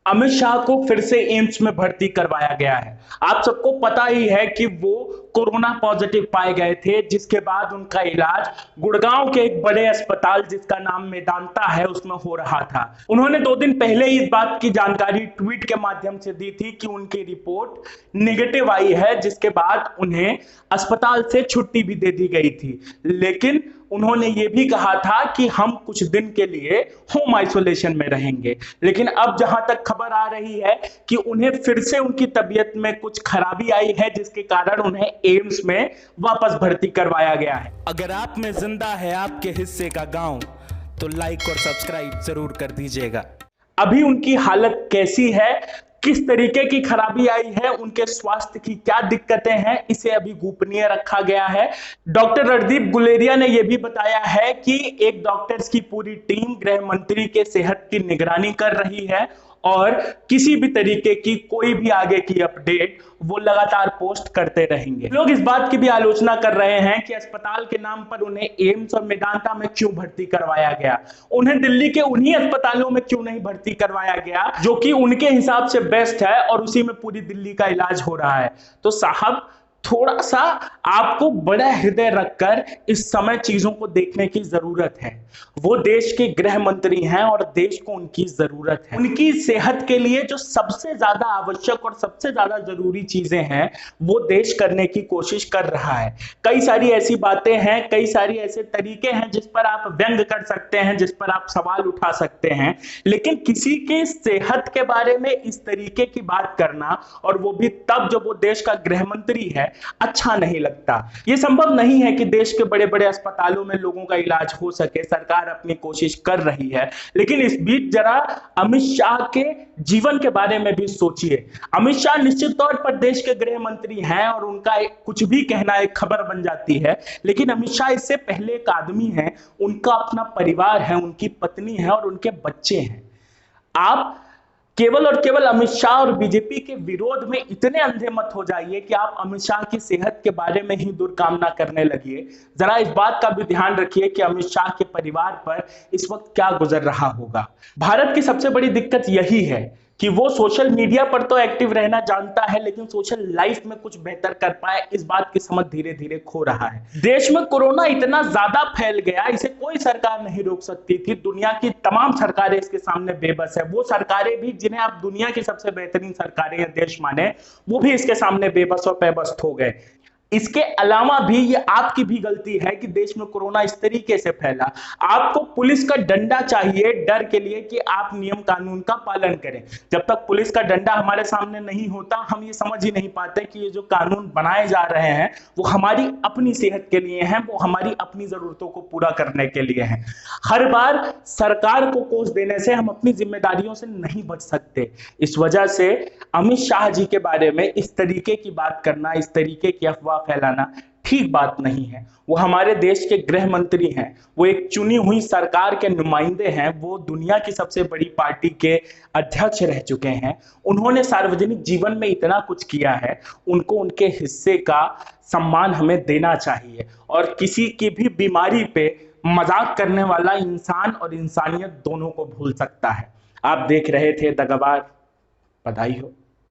अमित शाह को फिर से एम्स में भर्ती करवाया गया है। आप सबको पता ही है कि वो कोरोना पॉजिटिव पाए गए थे, जिसके बाद उनका इलाज गुड़गांव के एक बड़े अस्पताल जिसका नाम मेदांता है उसमें हो रहा था। उन्होंने 2 दिन पहले इस बात की जानकारी ट्वीट के माध्यम से दी थी कि उनकी रिपोर्ट निगेटिव आई है, जिसके बाद उन्हें अस्पताल से छुट्टी भी दे दी गई थी। लेकिन उन्होंने ये भी कहा था कि हम कुछ दिन के लिए होम आइसोलेशन में रहेंगे। लेकिन अब जहां तक खबर आ रही है कि उन्हें फिर से उनकी तबीयत में कुछ खराबी आई है, जिसके कारण उन्हें एम्स में वापस भर्ती करवाया गया है। अगर आप में जिंदा है आपके हिस्से का गांव, तो लाइक और सब्सक्राइब जरूर कर दीजिएगा। अभी उनकी हालत कैसी है, किस तरीके की खराबी आई है, उनके स्वास्थ्य की क्या दिक्कतें हैं, इसे अभी गोपनीय रखा गया है। डॉक्टर रणदीप गुलेरिया ने यह भी बताया है कि एक डॉक्टर्स की पूरी टीम गृह मंत्री के सेहत की निगरानी कर रही है और किसी भी तरीके की कोई भी आगे की अपडेट वो लगातार पोस्ट करते रहेंगे। लोग इस बात की भी आलोचना कर रहे हैं कि अस्पताल के नाम पर उन्हें एम्स और मेदांता में क्यों भर्ती करवाया गया, उन्हें दिल्ली के उन्हीं अस्पतालों में क्यों नहीं भर्ती करवाया गया जो कि उनके हिसाब से बेस्ट है और उसी में पूरी दिल्ली का इलाज हो रहा है। तो साहब, थोड़ा सा आपको बड़ा हृदय रखकर इस समय चीजों को देखने की जरूरत है। वो देश के गृह मंत्री हैं और देश को उनकी जरूरत है। उनकी सेहत के लिए जो सबसे ज्यादा आवश्यक और सबसे ज्यादा जरूरी चीजें हैं वो देश करने की कोशिश कर रहा है। कई सारी ऐसी बातें हैं, कई सारी ऐसे तरीके हैं जिस पर आप व्यंग कर सकते हैं, जिस पर आप सवाल उठा सकते हैं, लेकिन किसी के सेहत के बारे में इस तरीके की बात करना, और वो भी तब जब वो देश का गृह मंत्री है, अच्छा नहीं लगता। यह संभव नहीं है कि देश के बड़े बड़े अस्पतालों में लोगों का इलाज हो सके। सरकार अपनी कोशिश कर रही है, लेकिन इस बीच जरा अमित शाह के जीवन के बारे में भी सोचिए। अमित शाह निश्चित तौर पर देश के गृह मंत्री हैं और उनका कुछ भी कहना एक खबर बन जाती है, लेकिन अमित शाह इससे पहले एक आदमी है, उनका अपना परिवार है, उनकी पत्नी है और उनके बच्चे हैं। आप केवल और केवल अमित शाह और बीजेपी के विरोध में इतने अंधे मत हो जाइए कि आप अमित शाह की सेहत के बारे में ही दुर्कामना करने लगिए। जरा इस बात का भी ध्यान रखिए कि अमित शाह के परिवार पर इस वक्त क्या गुजर रहा होगा। भारत की सबसे बड़ी दिक्कत यही है कि वो सोशल मीडिया पर तो एक्टिव रहना जानता है, लेकिन सोशल लाइफ में कुछ बेहतर कर पाए, इस बात की समझ धीरे धीरे खो रहा है। देश में कोरोना इतना ज्यादा फैल गया, इसे कोई सरकार नहीं रोक सकती थी। दुनिया की तमाम सरकारें इसके सामने बेबस है। वो सरकारें भी जिन्हें आप दुनिया की सबसे बेहतरीन सरकारें या देश माने, वो भी इसके सामने बेबस और बेबस हो गए। इसके अलावा भी ये आपकी भी गलती है कि देश में कोरोना इस तरीके से फैला। आपको पुलिस का डंडा चाहिए डर के लिए कि आप नियम कानून का पालन करें। जब तक पुलिस का डंडा हमारे सामने नहीं होता, हम ये समझ ही नहीं पाते कि ये जो कानून बनाए जा रहे हैं वो हमारी अपनी सेहत के लिए हैं, वो हमारी अपनी जरूरतों को पूरा करने के लिए हैं। हर बार सरकार को कोस देने से हम अपनी जिम्मेदारियों से नहीं बच सकते। इस वजह से अमित शाह जी के बारे में इस तरीके की बात करना, इस तरीके की अफवाह फैलाना ठीक बात नहीं है। वो हमारे देश के गृह मंत्री हैं, वो एक चुनी हुई सरकार के नुमाइंदे हैं, वो दुनिया की सबसे बड़ी पार्टी के अध्यक्ष रह चुके हैं। उन्होंने सार्वजनिक जीवन में इतना कुछ किया है, उनको उनके हिस्से का सम्मान हमें देना चाहिए। और किसी की भी बीमारी पे मजाक करने वाला इंसान और इंसानियत दोनों को भूल सकता है। आप देख रहे थे दगाबाज। बधाई हो।